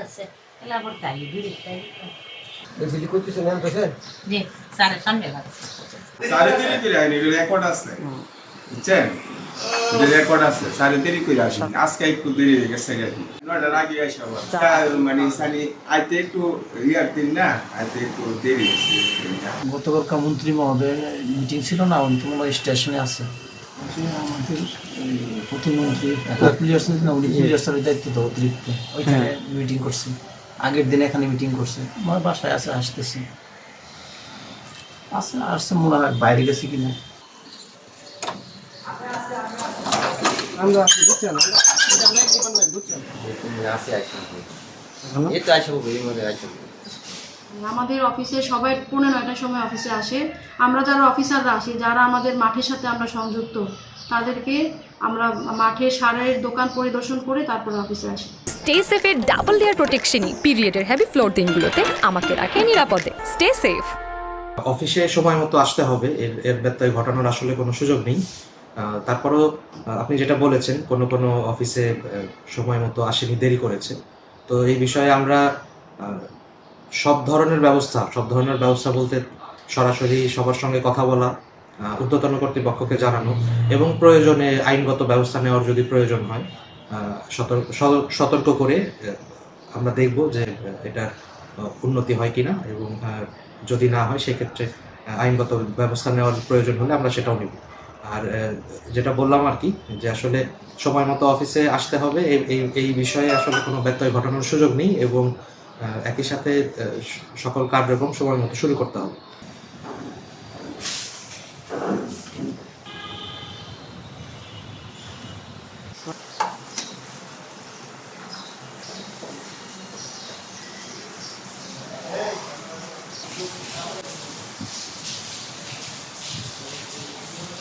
আছে এলা আবার তাই দূরে তাই এসিলি করতেছেন না তো স্যার জি স্যারের সামনে লাগে সাড়ে তিন করে আইনি রেকর্ড আছে বুঝছেন যে রেকর্ড আছে সাড়ে তিন করে আসেন আজকে একটু দেরি হয়ে গেছে গেছি নটার আগে আসা মানে সানি আইতে একটু ইয়ার দিন না আইতে একটু দেরি হয়েছে গতকালকা মন্ত্রী মহোদয় মিটিং ছিল না অন্তমলা স্টেশনে আছে আমাদের প্রতিমন্ত্রী পুলিশ না উনি পুলিশ দায়িত্ব তো অতিরিক্ত ওইখানে মিটিং করছে আগের দিন এখানে মিটিং করছে আমার বাসায় আছে আসতেছি আছে আসছে মনে হয় বাইরে গেছে কিনা আমরা আসি বুঝছেন এটা নাই ডিপার্টমেন্ট বুঝছেন আসে এই তো আসবো এই মধ্যে আসবো আমাদের অফিসে সবাই 9:30টার সময় অফিসে আসে আমরা যারা অফিসাররা আসি যারা আমাদের মাঠের সাথে আমরা সংযুক্ত তাদেরকে আমরা মাঠের সারের দোকান পরিদর্শন করে তারপর অফিসে আসি স্টে সেফের ডাবল লেয়ার প্রোটেকশনই পিরিয়ডের হেভি ফ্লোর দিনগুলোতে আমাকে রাখে নিরাপদে স্টে সেফ অফিসে সময় মতো আসতে হবে এর ব্যত্যয় ঘটানোর আসলে কোনো সুযোগ নেই তারপরও আপনি যেটা বলেছেন কোনো কোনো অফিসে সময় মতো আসেনি দেরি করেছে তো এই বিষয়ে আমরা সব ধরনের ব্যবস্থা বলতে সরাসরি সবার সঙ্গে কথা বলা ঊর্ধ্বতন কর্তৃপক্ষকে জানানো এবং প্রয়োজনে আইনগত ব্যবস্থা নেওয়ার যদি প্রয়োজন হয় সতর্ক করে আমরা দেখব যে এটা উন্নতি হয় কিনা এবং যদি না হয় সেক্ষেত্রে আইনগত ব্যবস্থা নেওয়ার প্রয়োজন হলে আমরা সেটাও নেব আর যেটা বললাম আর কি যে আসলে সময় মতো অফিসে আসতে হবে এই বিষয়ে আসলে কোনো ব্যত্যয় ঘটানোর সুযোগ নেই এবং একই সাথে সকল কার্যক্রম সময় মতো শুরু করতে হবে